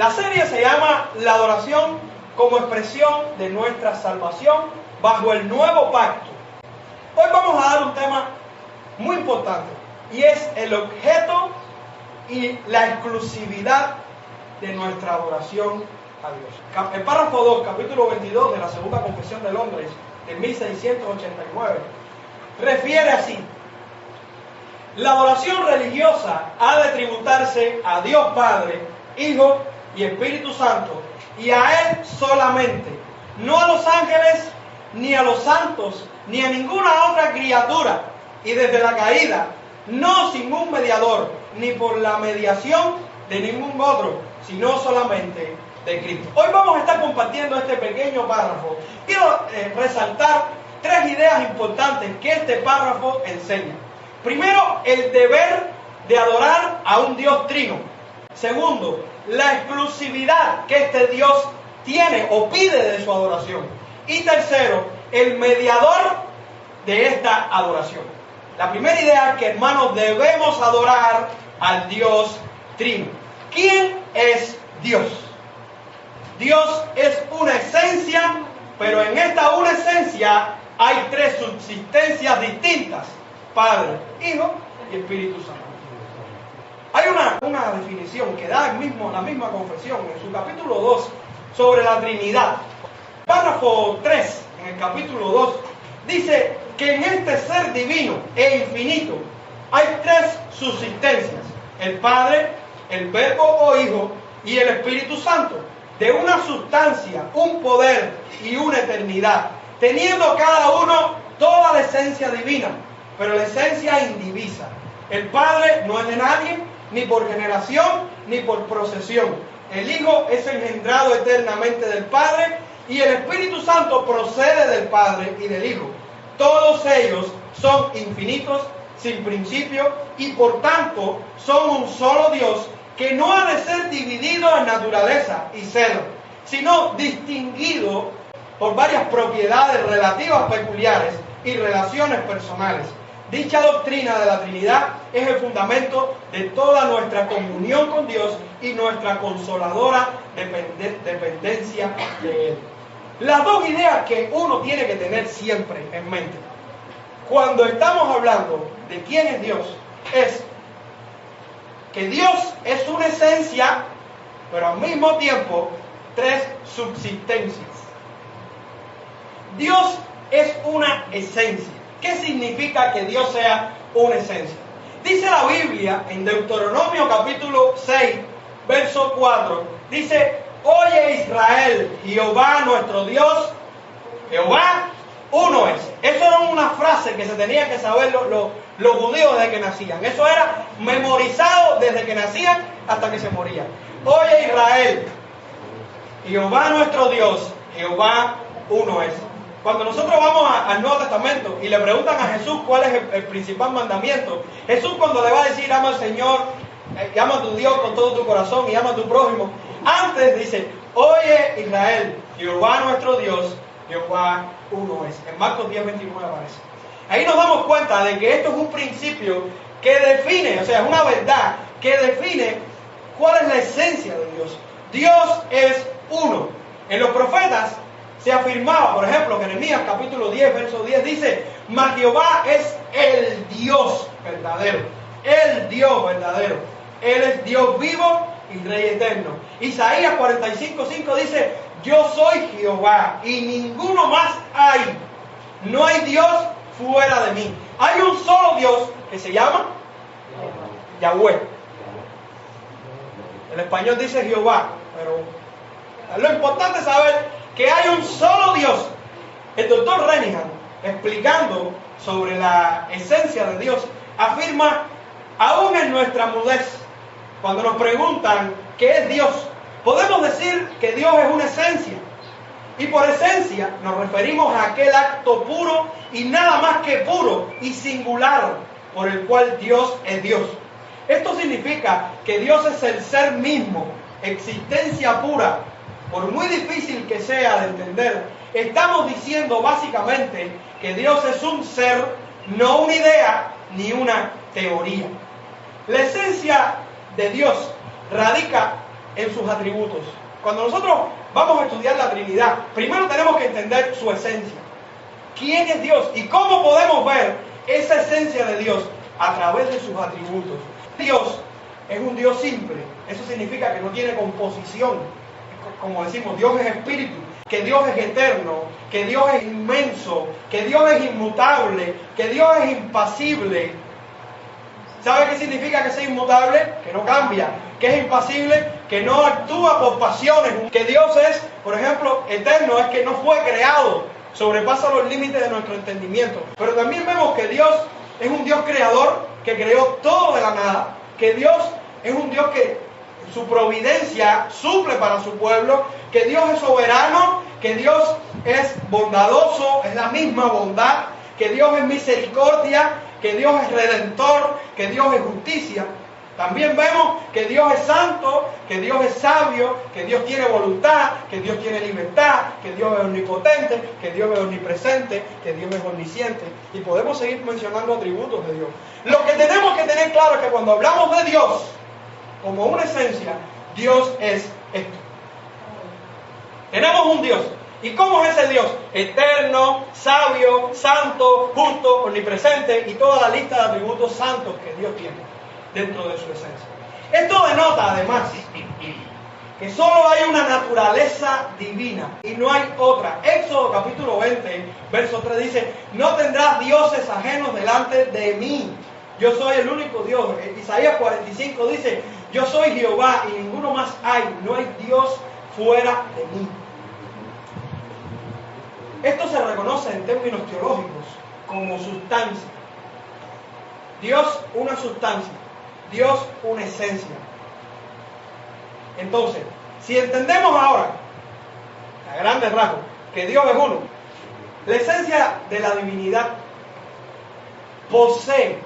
La serie se llama La adoración como expresión de nuestra salvación bajo el nuevo pacto. Hoy vamos a dar un tema muy importante y es el objeto y la exclusividad de nuestra adoración a Dios. El párrafo 2, capítulo 22 de la Segunda Confesión de Londres, de 1689, refiere así: la adoración religiosa ha de tributarse a Dios Padre, Hijo y Espíritu Santo, y a Él solamente, no a los ángeles, ni a los santos, ni a ninguna otra criatura, y desde la caída, no sin un mediador, ni por la mediación de ningún otro, sino solamente de Cristo. Hoy vamos a estar compartiendo este pequeño párrafo. Quiero resaltar tres ideas importantes que este párrafo enseña. Primero, el deber de adorar a un Dios trino. Segundo, la exclusividad que este Dios tiene o pide de su adoración. Y tercero, el mediador de esta adoración. La primera idea es que, hermanos, debemos adorar al Dios trino. ¿Quién es Dios? Dios es una esencia, pero en esta una esencia hay tres subsistencias distintas: Padre, Hijo y Espíritu Santo. Hay una definición que da la misma confesión en su capítulo 2 sobre la Trinidad. Párrafo 3, en el capítulo 2, dice que en este ser divino e infinito hay tres subsistencias: el Padre, el Verbo o Hijo y el Espíritu Santo, de una sustancia, un poder y una eternidad, teniendo cada uno toda la esencia divina, pero la esencia indivisa. El Padre no es de nadie, ni por generación, ni por procesión. El Hijo es engendrado eternamente del Padre, y el Espíritu Santo procede del Padre y del Hijo. Todos ellos son infinitos, sin principio, y por tanto son un solo Dios, que no ha de ser dividido en naturaleza y ser, sino distinguido por varias propiedades relativas peculiares y relaciones personales. Dicha doctrina de la Trinidad es el fundamento de toda nuestra comunión con Dios y nuestra consoladora dependencia de Él. Las dos ideas que uno tiene que tener siempre en mente cuando estamos hablando de quién es Dios es que Dios es una esencia, pero al mismo tiempo tres subsistencias. Dios es una esencia. ¿Qué significa que Dios sea una esencia? Dice la Biblia en Deuteronomio capítulo 6, verso 4, dice: oye Israel, Jehová nuestro Dios, Jehová uno es. Eso era una frase que se tenía que saber los judíos desde que nacían. Eso era memorizado desde que nacían hasta que se morían. Oye Israel, Jehová nuestro Dios, Jehová uno es. Cuando nosotros vamos al Nuevo Testamento y le preguntan a Jesús cuál es el principal mandamiento, Jesús, cuando le va a decir ama al Señor, ama a tu Dios con todo tu corazón y ama a tu prójimo, antes dice: oye Israel, Jehová nuestro Dios, Jehová uno es. En Marcos 10:29 aparece. Ahí nos damos cuenta de que esto es un principio que define, o sea, es una verdad que define cuál es la esencia de Dios. Dios es uno. En los profetas se afirmaba, por ejemplo, Jeremías capítulo 10, verso 10 dice: mas Jehová es el Dios verdadero. El Dios verdadero. Él es Dios vivo y Rey eterno. Isaías 45:5 dice: yo soy Jehová y ninguno más hay. No hay Dios fuera de mí. Hay un solo Dios que se llama Yahweh. El español dice Jehová, pero lo importante es saber que hay un solo Dios. El doctor Renihan, explicando sobre la esencia de Dios, afirma: aún en nuestra mudez, cuando nos preguntan qué es Dios, podemos decir que Dios es una esencia. Y por esencia nos referimos a aquel acto puro y nada más que puro y singular por el cual Dios es Dios. Esto significa que Dios es el ser mismo, existencia pura. Por muy difícil que sea de entender, estamos diciendo básicamente que Dios es un ser, no una idea ni una teoría. La esencia de Dios radica en sus atributos. Cuando nosotros vamos a estudiar la Trinidad, primero tenemos que entender su esencia. ¿Quién es Dios? ¿Y cómo podemos ver esa esencia de Dios? A través de sus atributos. Dios es un Dios simple. Eso significa que no tiene composición. Como decimos, Dios es espíritu, que Dios es eterno, que Dios es inmenso, que Dios es inmutable, que Dios es impasible. ¿Sabe qué significa que sea inmutable? Que no cambia. Que es impasible, que no actúa por pasiones. Que Dios es, por ejemplo, eterno, es que no fue creado, sobrepasa los límites de nuestro entendimiento. Pero también vemos que Dios es un Dios creador, que creó todo de la nada, que Dios es un Dios que su providencia suple para su pueblo, que Dios es soberano, que Dios es bondadoso, es la misma bondad, que Dios es misericordia, que Dios es redentor, que Dios es justicia. También vemos que Dios es santo, que Dios es sabio, que Dios tiene voluntad, que Dios tiene libertad, que Dios es omnipotente, que Dios es omnipresente, que Dios es omnisciente. Y podemos seguir mencionando atributos de Dios. Lo que tenemos que tener claro es que cuando hablamos de Dios como una esencia, Dios es esto. Tenemos un Dios. ¿Y cómo es ese Dios? Eterno, sabio, santo, justo, omnipresente y toda la lista de atributos santos que Dios tiene dentro de su esencia. Esto denota además que solo hay una naturaleza divina y no hay otra. Éxodo capítulo 20, verso 3 dice: no tendrás dioses ajenos delante de mí. Yo soy el único Dios. Isaías 45 dice: yo soy Jehová y ninguno más hay. No hay Dios fuera de mí. Esto se reconoce en términos teológicos como sustancia. Dios, una sustancia. Dios, una esencia. Entonces, si entendemos ahora, a grandes rasgos, que Dios es uno, la esencia de la divinidad posee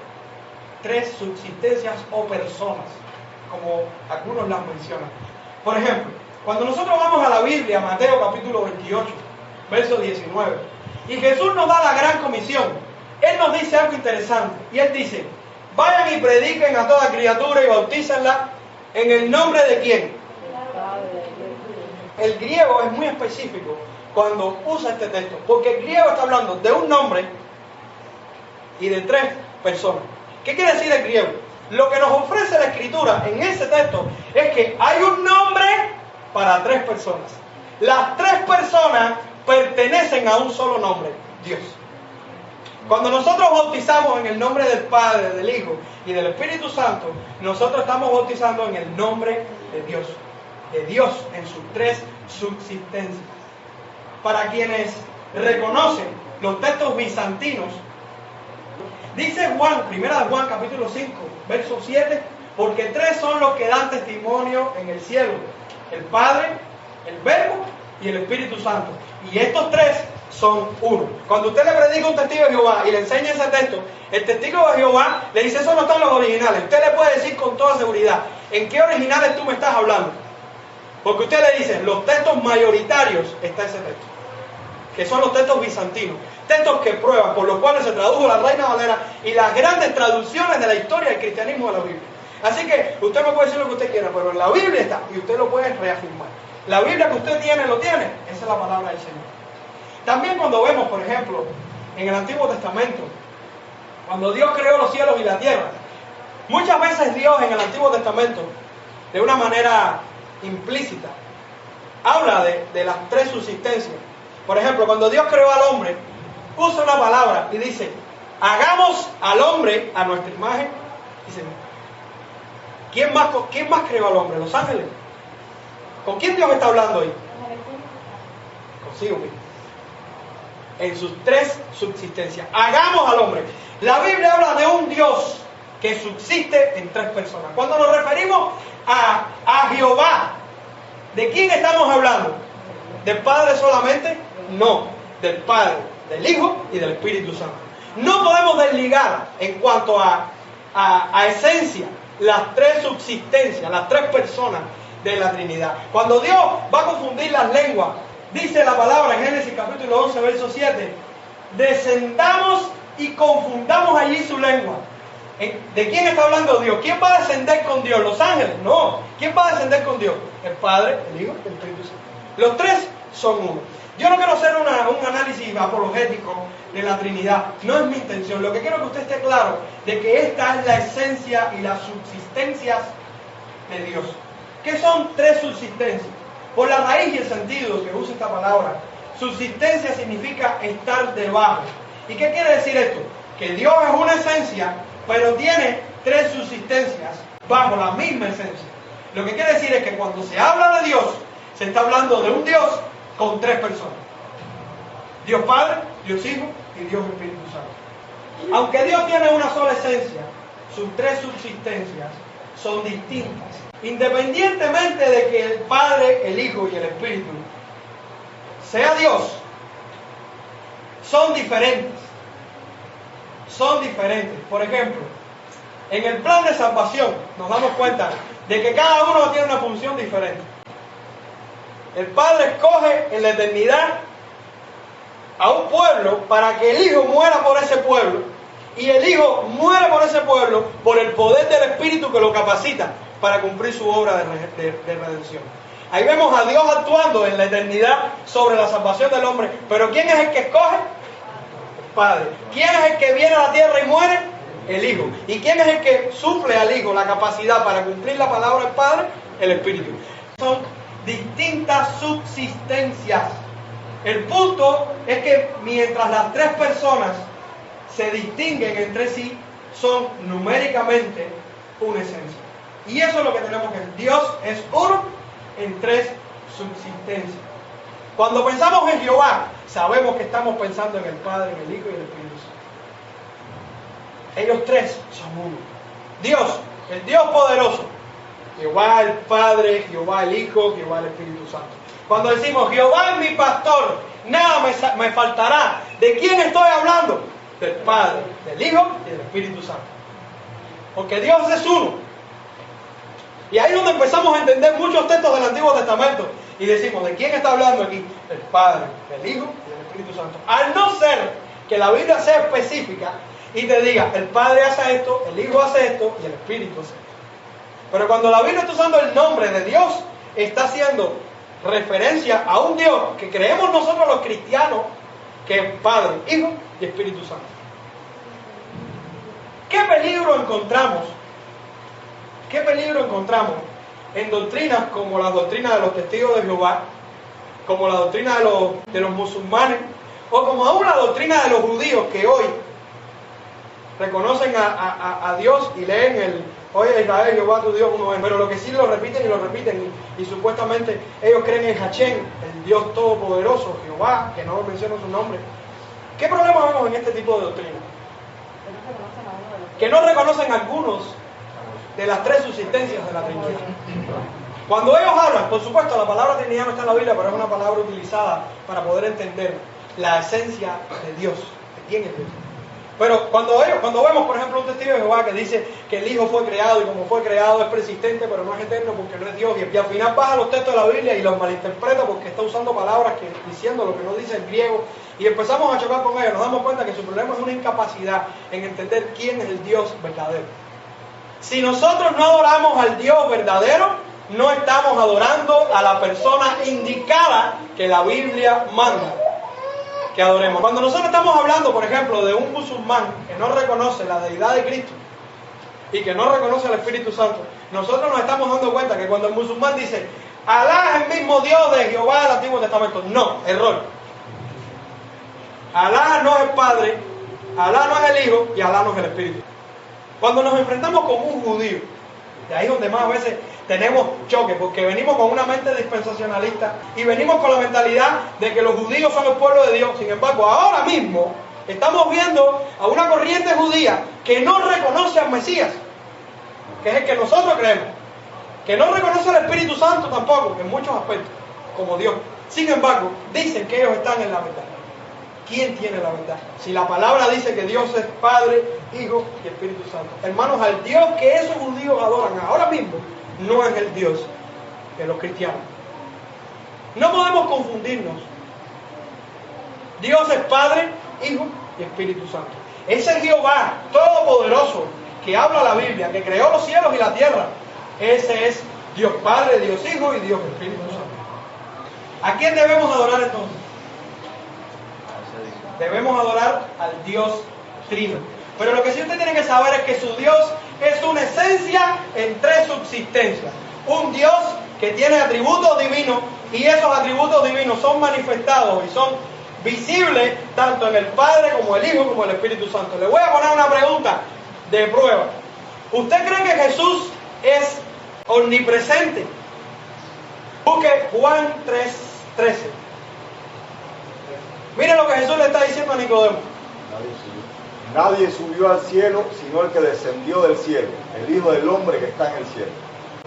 tres subsistencias o personas, como algunos las mencionan. Por ejemplo, cuando nosotros vamos a la Biblia, Mateo capítulo 28, verso 19, y Jesús nos da la gran comisión, Él nos dice algo interesante, y Él dice: vayan y prediquen a toda criatura y bautícenla en el nombre de ¿quién? El griego es muy específico cuando usa este texto, porque el griego está hablando de un nombre y de tres personas. ¿Qué quiere decir el griego? Lo que nos ofrece la escritura en ese texto es que hay un nombre para tres personas. Las tres personas pertenecen a un solo nombre: Dios. Cuando nosotros bautizamos en el nombre del Padre, del Hijo y del Espíritu Santo, nosotros estamos bautizando en el nombre de Dios en sus tres subsistencias. Para quienes reconocen los textos bizantinos, dice Juan, 1 Juan capítulo 5, verso 7, porque tres son los que dan testimonio en el cielo: el Padre, el Verbo y el Espíritu Santo. Y estos tres son uno. Cuando usted le predica a un testigo de Jehová y le enseña ese texto, el testigo de Jehová le dice: eso no está en los originales. Usted le puede decir con toda seguridad: ¿en qué originales tú me estás hablando? Porque usted le dice: los textos mayoritarios está ese texto, que son los textos bizantinos, textos que prueban, por los cuales se tradujo la Reina Valera y las grandes traducciones de la historia del cristianismo de la Biblia. Así que usted me puede decir lo que usted quiera, pero en la Biblia está, y usted lo puede reafirmar. La Biblia que usted tiene, lo tiene. Esa es la palabra del Señor. También cuando vemos, por ejemplo, en el Antiguo Testamento, cuando Dios creó los cielos y la tierra, muchas veces Dios en el Antiguo Testamento, de una manera implícita, habla de las tres subsistencias. Por ejemplo, cuando Dios creó al hombre, usa una palabra y dice: hagamos al hombre a nuestra imagen. Dice: ¿quién más creó al hombre? ¿Los ángeles? ¿Con quién Dios está hablando ahí? Consigo mismo. En sus tres subsistencias. Hagamos al hombre. La Biblia habla de un Dios que subsiste en tres personas. Cuando nos referimos a Jehová, ¿de quién estamos hablando? ¿Del Padre solamente? No, del Padre, del Hijo y del Espíritu Santo. No podemos desligar en cuanto a esencia las tres subsistencias, las tres personas de la Trinidad. Cuando Dios va a confundir las lenguas, dice la palabra en Génesis capítulo 11, verso 7: descendamos y confundamos allí su lengua. ¿De quién está hablando Dios? ¿Quién va a descender con Dios? ¿Los ángeles? No. ¿Quién va a descender con Dios? El Padre, el Hijo y el Espíritu Santo. Los tres son uno. Yo no quiero hacer un análisis apologético de la Trinidad. No es mi intención. Lo que quiero es que usted esté claro de que esta es la esencia y las subsistencias de Dios. ¿Qué son tres subsistencias? Por la raíz y el sentido que usa esta palabra, subsistencia significa estar debajo. ¿Y qué quiere decir esto? Que Dios es una esencia, pero tiene tres subsistencias bajo la misma esencia. Lo que quiere decir es que cuando se habla de Dios, se está hablando de un Dios con tres personas. Dios Padre, Dios Hijo y Dios Espíritu Santo. Aunque Dios tiene una sola esencia, sus tres subsistencias son distintas. Independientemente de que el Padre, el Hijo y el Espíritu sea Dios, son diferentes. Son diferentes. Por ejemplo, en el plan de salvación nos damos cuenta de que cada uno tiene una función diferente. El Padre escoge en la eternidad a un pueblo para que el Hijo muera por ese pueblo, y el Hijo muere por ese pueblo por el poder del Espíritu que lo capacita para cumplir su obra de redención. Ahí vemos a Dios actuando en la eternidad sobre la salvación del hombre. Pero ¿quién es el que escoge? El Padre. ¿Quién es el que viene a la tierra y muere? El Hijo. ¿Y quién es el que suple al Hijo la capacidad para cumplir la palabra del Padre? El Espíritu. Son distintas subsistencias. El punto es que mientras las tres personas se distinguen entre sí, son numéricamente una esencia. Y eso es lo que tenemos que ver. Dios es uno en tres subsistencias. Cuando pensamos en Jehová, sabemos que estamos pensando en el Padre, en el Hijo y en el Espíritu Santo. Ellos tres son uno. Dios, el Dios poderoso, Jehová el Padre, Jehová el Hijo, Jehová el Espíritu Santo. Cuando decimos Jehová es mi pastor, nada me faltará. ¿De quién estoy hablando? Del Padre, del Hijo y del Espíritu Santo. Porque Dios es uno. Y ahí es donde empezamos a entender muchos textos del Antiguo Testamento y decimos, ¿de quién está hablando aquí? Del Padre, del Hijo y del Espíritu Santo. Al no ser que la Biblia sea específica y te diga, el Padre hace esto, el Hijo hace esto y el Espíritu hace esto. Pero cuando la Biblia está usando el nombre de Dios, está haciendo referencia a un Dios que creemos nosotros los cristianos, que es Padre, Hijo y Espíritu Santo. ¿Qué peligro encontramos? ¿Qué peligro encontramos en doctrinas como la doctrina de los testigos de Jehová, como la doctrina de los musulmanes, o como aún la doctrina de los judíos que hoy reconocen a Dios y leen el Oye Israel, Jehová tu Dios uno es? Pero lo que sí lo repiten y supuestamente ellos creen en Hachén, el Dios todopoderoso, Jehová, que no menciona su nombre. ¿Qué problema vemos en este tipo de doctrina? Que no reconocen algunos de las tres subsistencias de la Trinidad. Cuando ellos hablan, por supuesto, la palabra Trinidad no está en la Biblia, pero es una palabra utilizada para poder entender la esencia de Dios, de quién es Dios. Pero cuando vemos, por ejemplo, un testigo de Jehová que dice que el Hijo fue creado y como fue creado es persistente, pero no es eterno porque no es Dios, y al final baja los textos de la Biblia y los malinterpreta porque está usando palabras diciendo lo que no dice el griego, y empezamos a chocar con ellos, nos damos cuenta que su problema es una incapacidad en entender quién es el Dios verdadero. Si nosotros no adoramos al Dios verdadero, no estamos adorando a la persona indicada que la Biblia manda que adoremos. Cuando nosotros estamos hablando, por ejemplo, de un musulmán que no reconoce la deidad de Cristo y que no reconoce el Espíritu Santo, nosotros nos estamos dando cuenta que cuando el musulmán dice Alá es el mismo Dios de Jehová del Antiguo Testamento, no, error. Alá no es el Padre, Alá no es el Hijo y Alá no es el Espíritu. Cuando nos enfrentamos con un judío, de ahí donde más veces tenemos choque, porque venimos con una mente dispensacionalista y venimos con la mentalidad de que los judíos son el pueblo de Dios. Sin embargo, ahora mismo estamos viendo a una corriente judía que no reconoce al Mesías, que es el que nosotros creemos, que no reconoce al Espíritu Santo tampoco, en muchos aspectos, como Dios. Sin embargo, dicen que ellos están en la verdad. ¿Quién tiene la verdad? Si la palabra dice que Dios es Padre, Hijo y Espíritu Santo. Hermanos, al Dios que esos judíos adoran ahora mismo no es el Dios de los cristianos. No podemos confundirnos. Dios es Padre, Hijo y Espíritu Santo. Ese Jehová todopoderoso que habla la Biblia, que creó los cielos y la tierra, ese es Dios Padre, Dios Hijo y Dios Espíritu Santo. ¿A quién debemos adorar entonces? Debemos adorar al Dios Trino. Pero lo que sí usted tiene que saber es que su Dios es una esencia en tres subsistencias. Un Dios que tiene atributos divinos, y esos atributos divinos son manifestados y son visibles tanto en el Padre como el Hijo como el Espíritu Santo. Le voy a poner una pregunta de prueba. ¿Usted cree que Jesús es omnipresente? Busque Juan 3:13. Mire lo que Jesús le está diciendo a Nicodemo. Nadie subió al cielo sino el que descendió del cielo, el Hijo del Hombre que está en el cielo.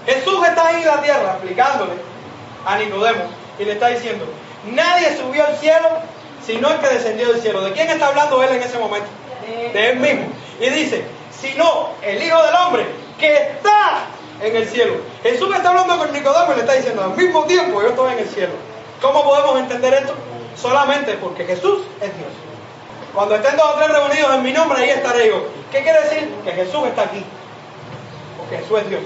Jesús está ahí en la tierra explicándole a Nicodemo y le está diciendo: nadie subió al cielo sino el que descendió del cielo. ¿De quién está hablando él en ese momento? De él mismo. Y dice: sino el Hijo del Hombre que está en el cielo. Jesús está hablando con Nicodemo y le está diciendo: al mismo tiempo yo estoy en el cielo. ¿Cómo podemos entender esto? Solamente porque Jesús es Dios. Cuando estén 2 o 3 reunidos en mi nombre, ahí estaré yo. ¿Qué quiere decir? Que Jesús está aquí. Porque Jesús es Dios.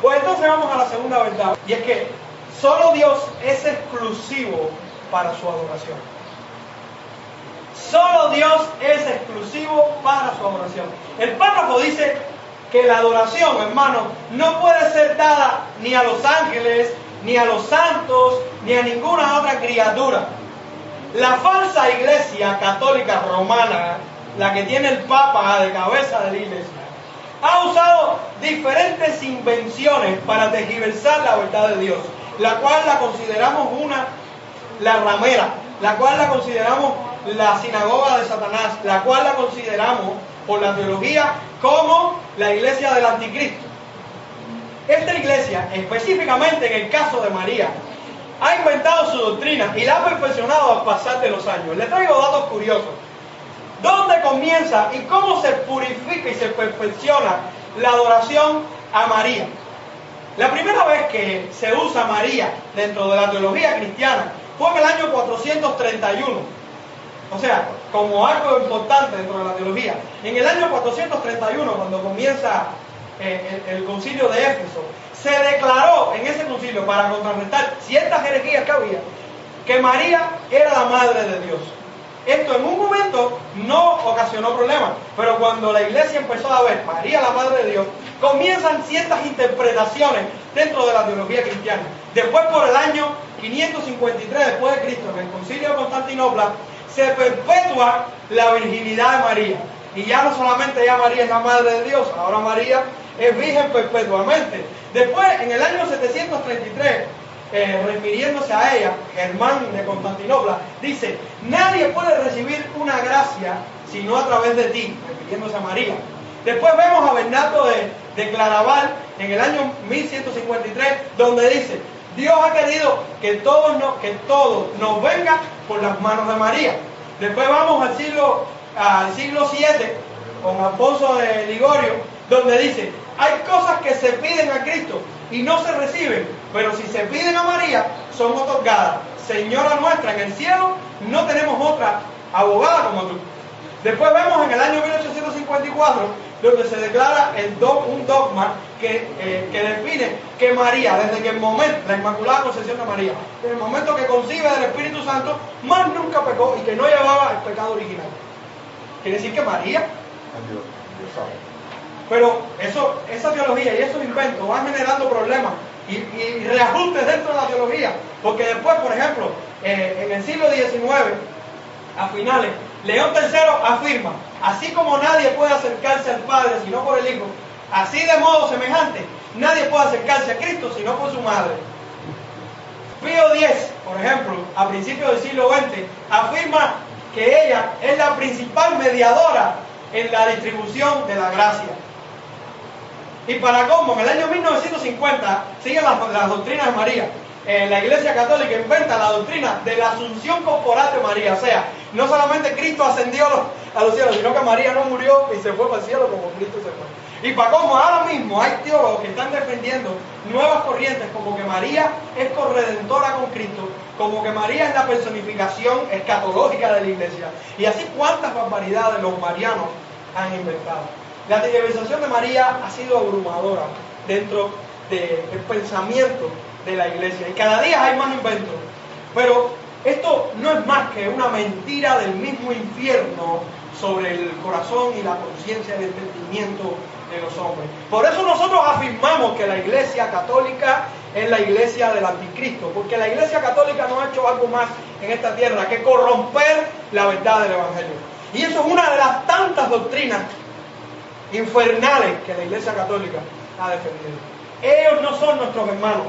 Pues entonces vamos a la segunda verdad. Y es que solo Dios es exclusivo para su adoración. Solo Dios es exclusivo para su adoración. El párrafo dice que la adoración, hermano, no puede ser dada ni a los ángeles, ni a los santos, ni a ninguna otra criatura. La falsa iglesia católica romana, la que tiene el Papa de cabeza de la iglesia, ha usado diferentes invenciones para tergiversar la verdad de Dios, la cual la consideramos la ramera, la cual la consideramos la sinagoga de Satanás, la cual la consideramos por la teología como la iglesia del anticristo. Esta iglesia, específicamente en el caso de María, ha inventado su doctrina y la ha perfeccionado al pasar de los años. Les traigo datos curiosos. ¿Dónde comienza y cómo se purifica y se perfecciona la adoración a María? La primera vez que se usa María dentro de la teología cristiana fue en el año 431. O sea, como algo importante dentro de la teología. En el año 431, cuando comienza el concilio de Éfeso, se declaró en ese concilio, para contrarrestar ciertas herejías que había, que María era la madre de Dios. Esto en un momento no ocasionó problemas, pero cuando la iglesia empezó a ver María la madre de Dios, comienzan ciertas interpretaciones dentro de la teología cristiana. Después, por el año 553 después de Cristo, en el concilio de Constantinopla, se perpetúa la virginidad de María. Y ya no solamente ya María es la madre de Dios, ahora María es virgen perpetuamente. Después, en el año 733, refiriéndose a ella, Germán de Constantinopla, dice: nadie puede recibir una gracia sino a través de ti, refiriéndose a María. Después vemos a Bernardo de Claraval en el año 1153, donde dice: Dios ha querido que todo nos venga por las manos de María. Después vamos al siglo VII, con Alfonso de Ligorio, donde dice: hay cosas que se piden a Cristo y no se reciben, pero si se piden a María, son otorgadas. Señora nuestra, en el cielo no tenemos otra abogada como tú. Después vemos en el año 1854, donde se declara un dogma que define que María, desde que el momento, la Inmaculada Concepción de María, desde el momento que concibe del Espíritu Santo, más nunca pecó y que no llevaba el pecado original. Quiere decir que María, pero esa teología y esos inventos van generando problemas y reajustes dentro de la teología, porque después, por ejemplo, en el siglo XIX, a finales, León III afirma: así como nadie puede acercarse al Padre sino por el Hijo, así de modo semejante nadie puede acercarse a Cristo sino por su madre. Pío X, por ejemplo, a principios del siglo XX, afirma que ella es la principal mediadora en la distribución de la gracia. Y para cómo, en el año 1950 siguen las doctrinas de María. La Iglesia Católica inventa la doctrina de la asunción corporal de María. O sea, no solamente Cristo ascendió a los cielos, sino que María no murió y se fue para el cielo como Cristo se fue. Y para cómo, ahora mismo hay teólogos que están defendiendo nuevas corrientes, como que María es corredentora con Cristo, como que María es la personificación escatológica de la Iglesia. Y así cuántas barbaridades los marianos han inventado. La tergiversación de María ha sido abrumadora dentro del pensamiento de la iglesia. Y cada día hay más inventos. Pero esto no es más que una mentira del mismo infierno sobre el corazón y la conciencia y el entendimiento de los hombres. Por eso nosotros afirmamos que la iglesia católica es la iglesia del anticristo, porque la iglesia católica no ha hecho algo más en esta tierra que corromper la verdad del evangelio. Y eso es una de las tantas doctrinas infernales que la iglesia católica ha defendido. Ellos no son nuestros hermanos,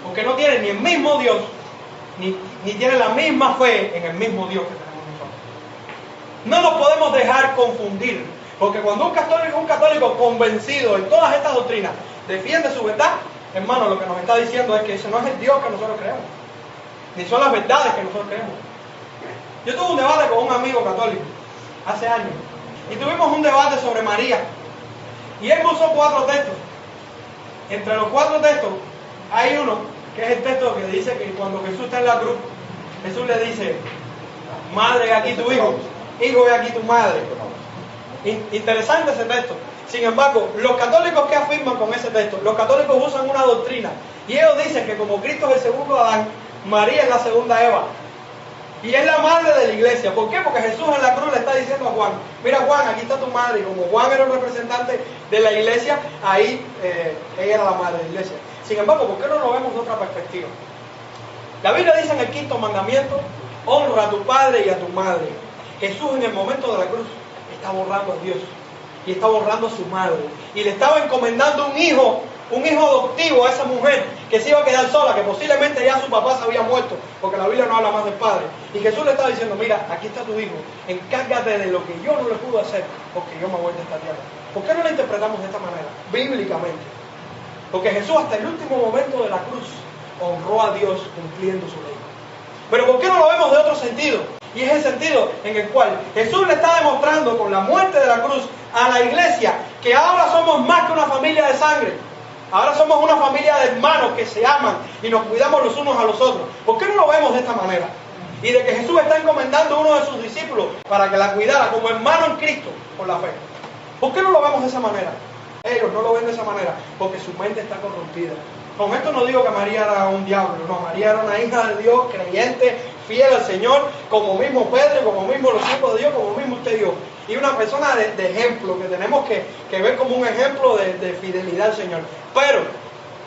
porque no tienen ni el mismo Dios, ni tienen la misma fe en el mismo Dios que tenemos nosotros. No nos podemos dejar confundir, porque cuando un católico convencido en todas estas doctrinas defiende su verdad, hermano, lo que nos está diciendo es que ese no es el Dios que nosotros creemos, ni son las verdades que nosotros creemos. Yo tuve un debate con un amigo católico hace años, y tuvimos un debate sobre María, y él usó 4 textos. Entre los 4 textos hay uno que es el texto que dice que cuando Jesús está en la cruz, Jesús le dice: madre, aquí tu hijo, hijo, aquí tu madre. Interesante ese texto. Sin embargo, los católicos que afirman con ese texto, los católicos usan una doctrina, y ellos dicen que como Cristo es el segundo Adán, María es la segunda Eva, y es la madre de la iglesia. ¿Por qué? Porque Jesús en la cruz le está diciendo a Juan: mira, Juan, aquí está tu madre. Y como Juan era un representante de la iglesia, ahí ella era la madre de la iglesia. Sin embargo, ¿por qué no lo vemos de otra perspectiva? La Biblia dice en el 5.º mandamiento: honra a tu padre y a tu madre. Jesús en el momento de la cruz está borrando a Dios y está borrando a su madre, y le estaba encomendando un hijo adoptivo a esa mujer que se iba a quedar sola, que posiblemente ya su papá se había muerto, porque la Biblia no habla más del padre. Y Jesús le estaba diciendo: mira, aquí está tu hijo, encárgate de lo que yo no le pude hacer, porque yo me voy de esta tierra. ¿Por qué no lo interpretamos de esta manera? Bíblicamente. Porque Jesús hasta el último momento de la cruz honró a Dios cumpliendo su ley. Pero ¿por qué no lo vemos de otro sentido? Y es el sentido en el cual Jesús le está demostrando con la muerte de la cruz a la iglesia que ahora somos más que una familia de sangre. Ahora somos una familia de hermanos que se aman y nos cuidamos los unos a los otros. ¿Por qué no lo vemos de esta manera? Y de que Jesús está encomendando a uno de sus discípulos para que la cuidara como hermano en Cristo por la fe. ¿Por qué no lo vemos de esa manera? Ellos no lo ven de esa manera porque su mente está corrompida. Con esto no digo que María era un diablo, no. María era una hija de Dios, creyente, fiel al Señor, como mismo Pedro, como mismo los hijos de Dios, como mismo usted y yo. Y una persona de ejemplo, que tenemos que ver como un ejemplo de fidelidad al Señor. Pero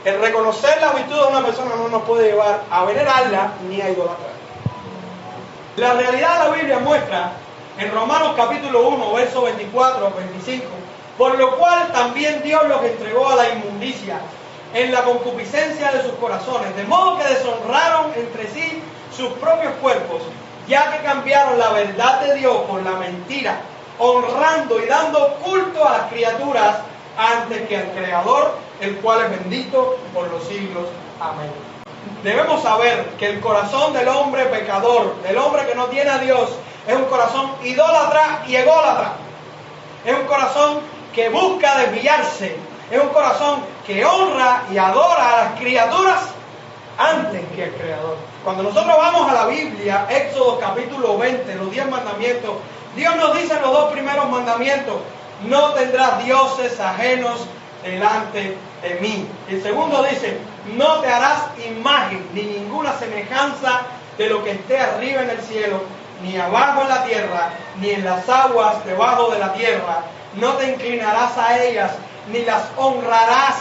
el reconocer la virtud de una persona no nos puede llevar a venerarla ni a idolatrar. La realidad de la Biblia muestra en Romanos capítulo 1, versos 24 a 25, por lo cual también Dios los entregó a la inmundicia en la concupiscencia de sus corazones, de modo que deshonraron entre sí sus propios cuerpos, ya que cambiaron la verdad de Dios por la mentira, honrando y dando culto a las criaturas antes que al Creador, el cual es bendito por los siglos. Amén. Debemos saber que el corazón del hombre pecador, del hombre que no tiene a Dios, es un corazón idólatra y ególatra. Es un corazón que busca desviarse. Es un corazón que honra y adora a las criaturas antes que al Creador. Cuando nosotros vamos a la Biblia, Éxodo capítulo 20, los 10 mandamientos, Dios nos dice en los 2 primeros mandamientos: no tendrás dioses ajenos delante de mí. El segundo dice: no te harás imagen ni ninguna semejanza de lo que esté arriba en el cielo, ni abajo en la tierra, ni en las aguas debajo de la tierra. No te inclinarás a ellas, ni las honrarás,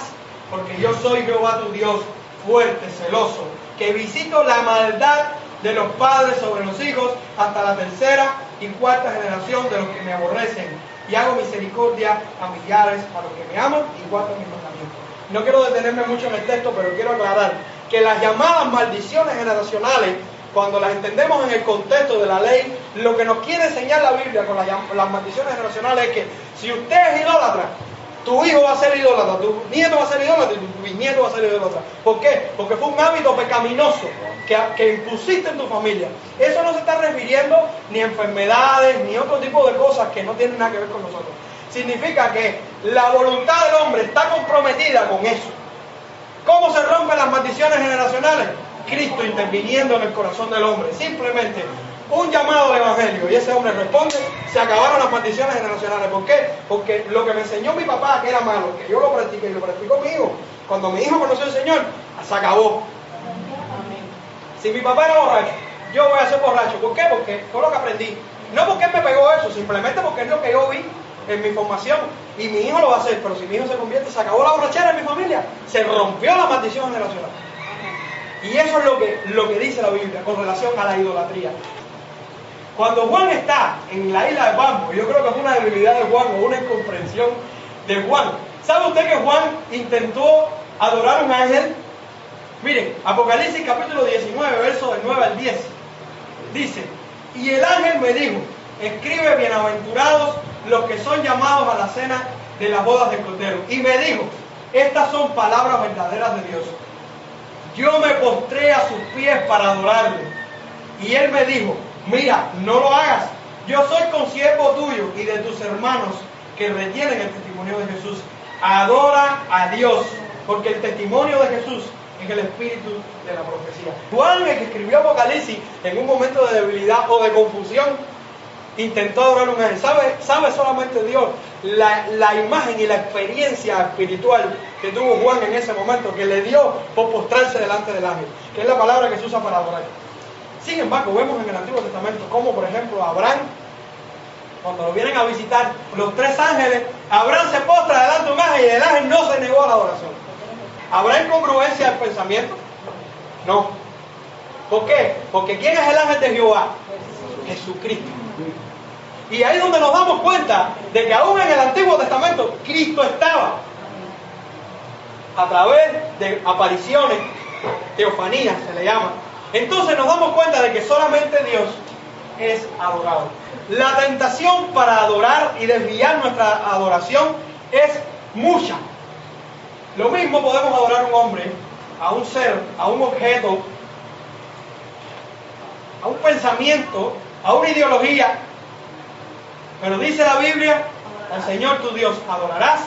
porque yo soy Jehová tu Dios, fuerte, celoso, que visito la maldad de los padres sobre los hijos hasta la 3ª y 4ª generación de los que me aborrecen, y hago misericordia a millares a los que me aman y guardan mis mandamientos. No quiero detenerme mucho en el texto, pero quiero aclarar que las llamadas maldiciones generacionales, cuando las entendemos en el contexto de la ley, lo que nos quiere enseñar la Biblia con las maldiciones generacionales es que si usted es idólatra, tu hijo va a ser idólatra, tu nieto va a ser idólatra y tu bisnieto va a ser idólatra. ¿Por qué? Porque fue un hábito pecaminoso que impusiste en tu familia. Eso no se está refiriendo ni a enfermedades ni a otro tipo de cosas que no tienen nada que ver con nosotros. Significa que la voluntad del hombre está comprometida con eso. ¿Cómo se rompen las maldiciones generacionales? Cristo interviniendo en el corazón del hombre. Simplemente un llamado al evangelio, y ese hombre responde, se acabaron las maldiciones generacionales. ¿Por qué? Porque lo que me enseñó mi papá, que era malo, que yo lo practiqué y lo practicó mi hijo, cuando mi hijo conoció al Señor, se acabó. Si mi papá era borracho, yo voy a ser borracho. ¿Por qué? Porque fue lo que aprendí. No porque él me pegó eso, simplemente porque es lo que yo vi en mi formación. Y mi hijo lo va a hacer, pero si mi hijo se convierte, se acabó la borrachera en mi familia. Se rompió la maldición generacional. Y eso es lo que dice la Biblia con relación a la idolatría. Cuando Juan está en la isla de Patmos, yo creo que es una debilidad de Juan o una incomprensión de Juan. ¿Sabe usted que Juan intentó adorar a un ángel? Miren, Apocalipsis capítulo 19, versos del 9 al 10. Dice, y el ángel me dijo, escribe bienaventurados los que son llamados a la cena de las bodas del Cordero. Y me dijo, estas son palabras verdaderas de Dios. Yo me postré a sus pies para adorarle. Y él me dijo, mira, no lo hagas. Yo soy consiervo tuyo y de tus hermanos que retienen el testimonio de Jesús. Adora a Dios, porque el testimonio de Jesús es el espíritu de la profecía. Juan, el que escribió Apocalipsis, en un momento de debilidad o de confusión, intentó adorar a un ángel. ¿Sabe solamente Dios la imagen y la experiencia espiritual que tuvo Juan en ese momento, que le dio por postrarse delante del ángel, que es la palabra que se usa para adorar? Sin embargo, vemos en el Antiguo Testamento como, por ejemplo, Abraham, cuando lo vienen a visitar los tres ángeles, Abraham se postra delante de un ángel y el ángel no se negó a la adoración. ¿Habrá incongruencia del pensamiento? No. ¿Por qué? Porque ¿quién es el ángel de Jehová? Jesucristo. Y ahí es donde nos damos cuenta de que aún en el Antiguo Testamento Cristo estaba a través de apariciones, teofanías se le llama. Entonces nos damos cuenta de que solamente Dios es adorado. La tentación para adorar y desviar nuestra adoración es mucha. Lo mismo podemos adorar a un hombre, a un ser, a un objeto, a un pensamiento, a una ideología. Pero dice la Biblia, al Señor tu Dios adorarás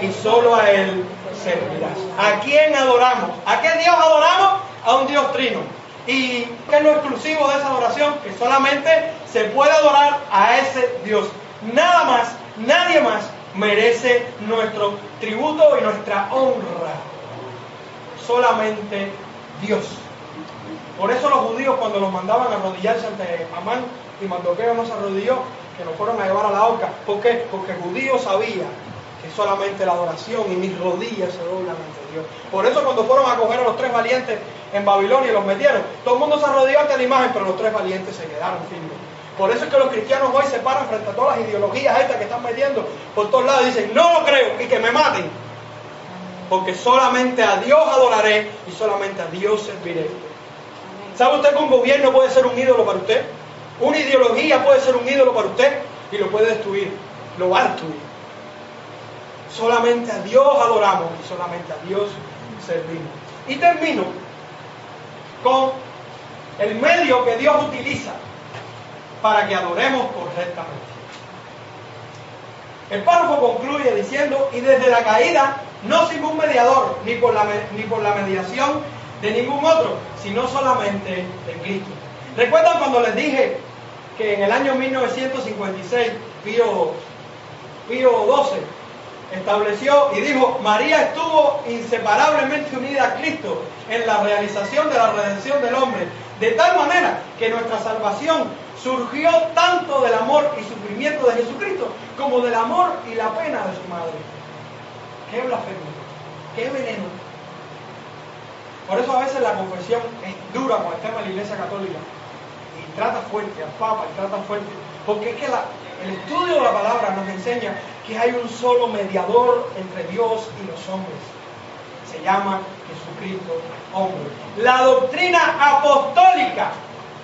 y solo a Él servirás. ¿A quién adoramos? ¿A qué Dios adoramos? A un Dios trino. ¿Y qué es lo exclusivo de esa adoración? Que solamente se puede adorar a ese Dios. Nada más, nadie más merece nuestro tributo y nuestra honra. Solamente Dios. Por eso los judíos, cuando los mandaban a arrodillarse ante Amán y Mardoqueo, no se arrodilló, que nos fueron a llevar a la horca. ¿Por qué? Porque el judío sabía que solamente la adoración y mis rodillas se doblan ante Dios. Por eso cuando fueron a coger a los tres valientes en Babilonia y los metieron, todo el mundo se arrodilló ante la imagen, pero los tres valientes se quedaron firmes. Por eso es que los cristianos hoy se paran frente a todas las ideologías estas que están metiendo por todos lados y dicen, no lo creo, y que me maten. Porque solamente a Dios adoraré y solamente a Dios serviré. ¿Sabe usted que un gobierno puede ser un ídolo para usted? Una ideología puede ser un ídolo para usted y lo puede destruir, lo va a destruir. Solamente a Dios adoramos y solamente a Dios servimos. Y termino con el medio que Dios utiliza para que adoremos correctamente. El párrafo concluye diciendo, y desde la caída no sin un mediador, ni por la mediación de ningún otro, sino solamente de Cristo. ¿Recuerdan cuando les dije que en el año 1956 Pío XII estableció y dijo, María estuvo inseparablemente unida a Cristo en la realización de la redención del hombre, de tal manera que nuestra salvación surgió tanto del amor y sufrimiento de Jesucristo como del amor y la pena de su madre? ¡Qué blasfemia! ¡Qué veneno! Por eso a veces la confesión es dura con el tema de la Iglesia Católica y trata fuerte al Papa y trata fuerte, porque es que el estudio de la palabra nos enseña que hay un solo mediador entre Dios y los hombres. Se llama Jesucristo, hombre. La doctrina apostólica,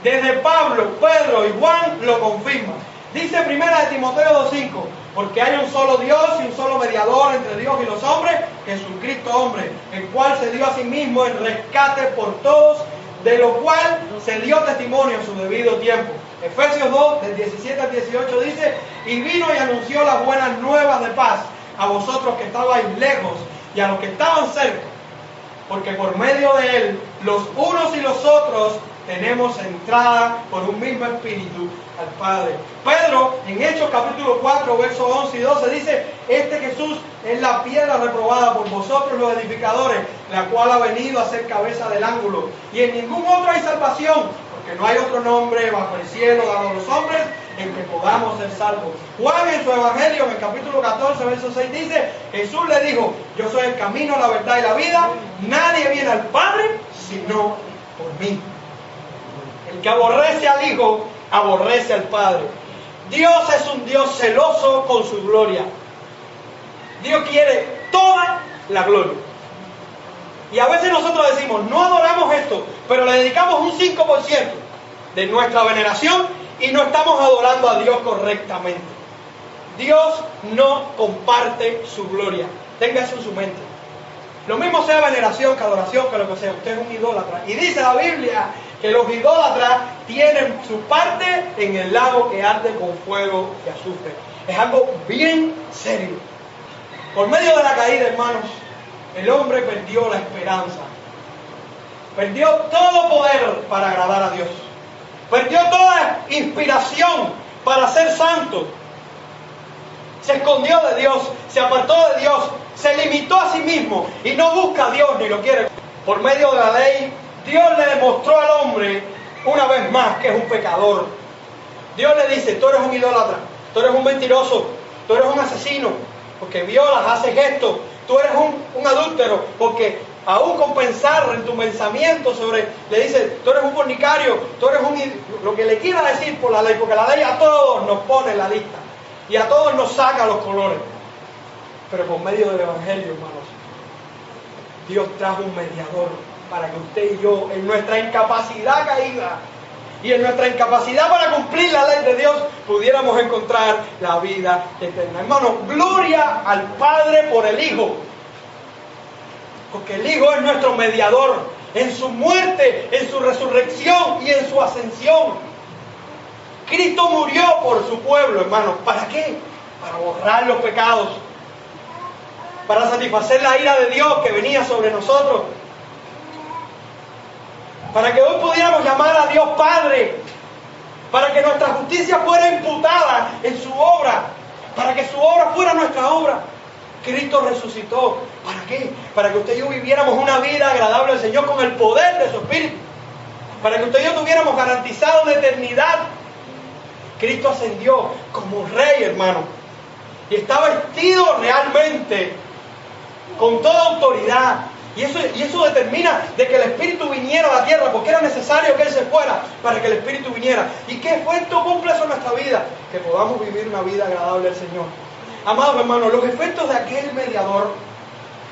desde Pablo, Pedro y Juan, lo confirma. Dice 1 Timoteo 2:5, porque hay un solo Dios y un solo mediador entre Dios y los hombres, Jesucristo hombre, el cual se dio a sí mismo en rescate por todos, de lo cual se dio testimonio en su debido tiempo. Efesios 2, del 17 al 18 dice, y vino y anunció las buenas nuevas de paz a vosotros que estabais lejos y a los que estaban cerca, porque por medio de él los unos y los otros tenemos entrada por un mismo Espíritu al Padre. Pedro, en Hechos capítulo 4, versos 11 y 12, dice: este Jesús es la piedra reprobada por vosotros los edificadores, la cual ha venido a ser cabeza del ángulo. Y en ningún otro hay salvación, porque no hay otro nombre bajo el cielo dado a los hombres en que podamos ser salvos. Juan en su Evangelio, en el capítulo 14, verso 6, dice: Jesús le dijo: yo soy el camino, la verdad y la vida. Nadie viene al Padre sino por mí. El que aborrece al Hijo, aborrece al Padre. Dios es un Dios celoso con su gloria. Dios quiere toda la gloria. Y a veces nosotros decimos: no adoramos esto, pero le dedicamos un 5% de nuestra veneración y no estamos adorando a Dios correctamente. Dios no comparte su gloria. Tenga eso en su mente. Lo mismo sea veneración que adoración, que lo que sea. Usted es un idólatra. Y dice la Biblia que los idólatras tienen su parte en el lago que arde con fuego y azufre. Es algo bien serio. Por medio de la caída, hermanos, el hombre perdió la esperanza. Perdió todo poder para agradar a Dios. Perdió toda inspiración para ser santo. Se escondió de Dios, se apartó de Dios, se limitó a sí mismo y no busca a Dios ni lo quiere. Por medio de la ley, Dios le demostró al hombre una vez más que es un pecador. Dios le dice: tú eres un idólatra, tú eres un mentiroso, tú eres un asesino, porque violas, haces esto, tú eres un adúltero, porque aún con pensar en tu pensamiento sobre, le dice: tú eres un fornicario, tú eres lo que le quiera decir por la ley, porque la ley a todos nos pone en la lista y a todos nos saca los colores. Pero por medio del Evangelio, hermanos, Dios trajo un mediador para que usted y yo, en nuestra incapacidad caída y en nuestra incapacidad para cumplir la ley de Dios, pudiéramos encontrar la vida eterna. Hermanos, gloria al Padre por el Hijo, porque el Hijo es nuestro mediador en su muerte, en su resurrección y en su ascensión. Cristo murió por su pueblo, hermanos. ¿Para qué? Para borrar los pecados, para satisfacer la ira de Dios que venía sobre nosotros, para que hoy pudiéramos llamar a Dios Padre, para que nuestra justicia fuera imputada en su obra, para que su obra fuera nuestra obra. Cristo resucitó. ¿Para qué? Para que usted y yo viviéramos una vida agradable al Señor con el poder de su Espíritu, para que usted y yo tuviéramos garantizado la eternidad. Cristo ascendió como Rey, hermano, y está vestido realmente con toda autoridad. Y eso determina de que el Espíritu viniera a la tierra, porque era necesario que Él se fuera para que el Espíritu viniera. ¿Y qué efecto cumple eso en nuestra vida? Que podamos vivir una vida agradable al Señor. Amados hermanos, los efectos de aquel mediador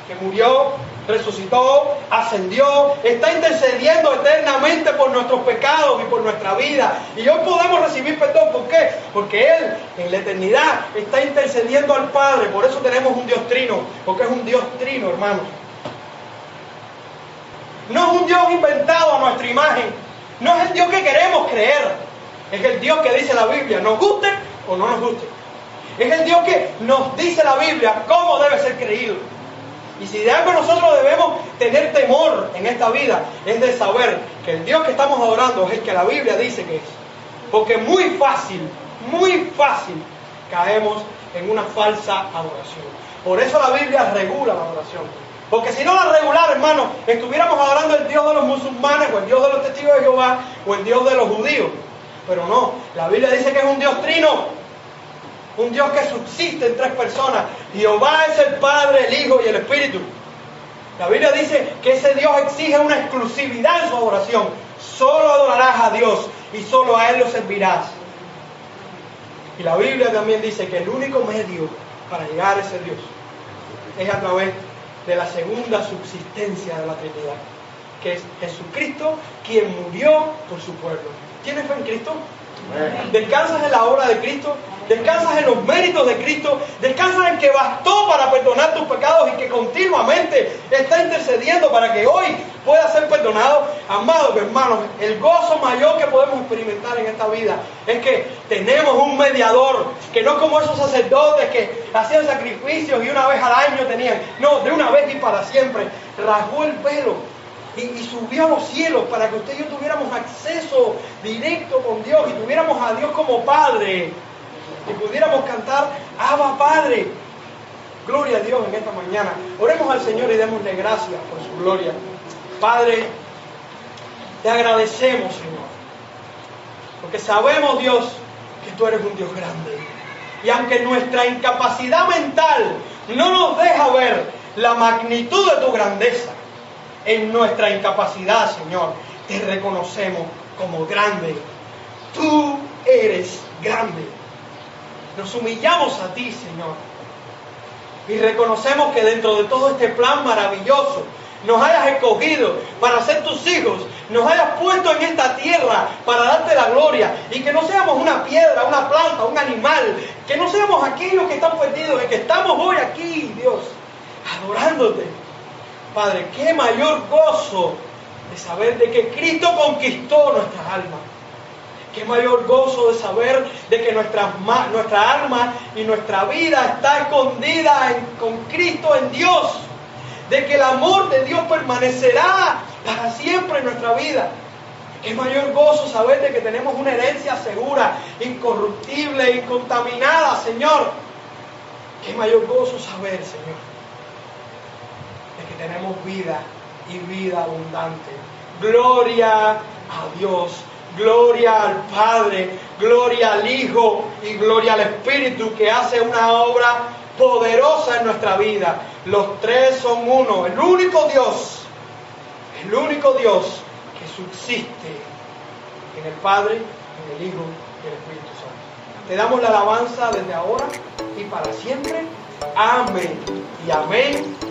que murió, resucitó, ascendió, está intercediendo eternamente por nuestros pecados y por nuestra vida. Y hoy podemos recibir perdón. ¿Por qué? Porque Él en la eternidad está intercediendo al Padre. Por eso tenemos un Dios trino, porque es un Dios trino, hermanos. No es un Dios inventado a nuestra imagen, no es el Dios que queremos creer, es el Dios que dice la Biblia, nos guste o no nos guste. Es el Dios que nos dice la Biblia cómo debe ser creído. Y si de algo nosotros debemos tener temor en esta vida, es de saber que el Dios que estamos adorando es el que la Biblia dice que es. Porque muy fácil caemos en una falsa adoración. Por eso la Biblia regula la adoración. Porque si no la regulara, hermano, estuviéramos adorando el Dios de los musulmanes, o el Dios de los testigos de Jehová, o el Dios de los judíos. Pero no, la Biblia dice que es un Dios trino. Un Dios que subsiste en tres personas. Jehová es el Padre, el Hijo y el Espíritu. La Biblia dice que ese Dios exige una exclusividad en su adoración. Solo adorarás a Dios y solo a Él lo servirás. Y la Biblia también dice que el único medio para llegar a ese Dios es a través de la segunda subsistencia de la Trinidad, que es Jesucristo, quien murió por su pueblo. ¿Tienes fe en Cristo? ¿Descansas en la obra de Cristo? ¿Descansas en los méritos de Cristo? ¿Descansas en que bastó para perdonar tus pecados y que continuamente está intercediendo para que hoy pueda ser perdonado? Amados hermanos, el gozo mayor que podemos experimentar en esta vida es que tenemos un mediador, que no como esos sacerdotes que hacían sacrificios y una vez al año tenían, no, de una vez y para siempre, rasgó el pelo y subió a los cielos para que usted y yo tuviéramos acceso directo con Dios y tuviéramos a Dios como Padre y pudiéramos cantar Abba Padre. Gloria a Dios en esta mañana. Oremos al Señor y démosle gracias por su gloria. Padre, te agradecemos, Señor, porque sabemos, Dios, que tú eres un Dios grande. Y aunque nuestra incapacidad mental no nos deja ver la magnitud de tu grandeza, en nuestra incapacidad, Señor, te reconocemos como grande. Tú eres grande. Nos humillamos a ti, Señor, y reconocemos que dentro de todo este plan maravilloso nos hayas escogido para ser tus hijos, nos hayas puesto en esta tierra para darte la gloria, y que no seamos una piedra, una planta, un animal, que no seamos aquellos que están perdidos, y que estamos hoy aquí, Dios, adorándote. Padre, qué mayor gozo de saber de que Cristo conquistó nuestras almas. Qué mayor gozo de saber de que nuestra alma y nuestra vida está escondida con Cristo en Dios. De que el amor de Dios permanecerá para siempre en nuestra vida. Qué mayor gozo saber de que tenemos una herencia segura, incorruptible, incontaminada, Señor. Qué mayor gozo saber, Señor, de que tenemos vida y vida abundante. Gloria a Dios, gloria al Padre, gloria al Hijo y gloria al Espíritu, que hace una obra poderosa en nuestra vida. Los tres son uno, el único Dios que subsiste en el Padre, en el Hijo y el Espíritu Santo. Te damos la alabanza desde ahora y para siempre. Amén y amén.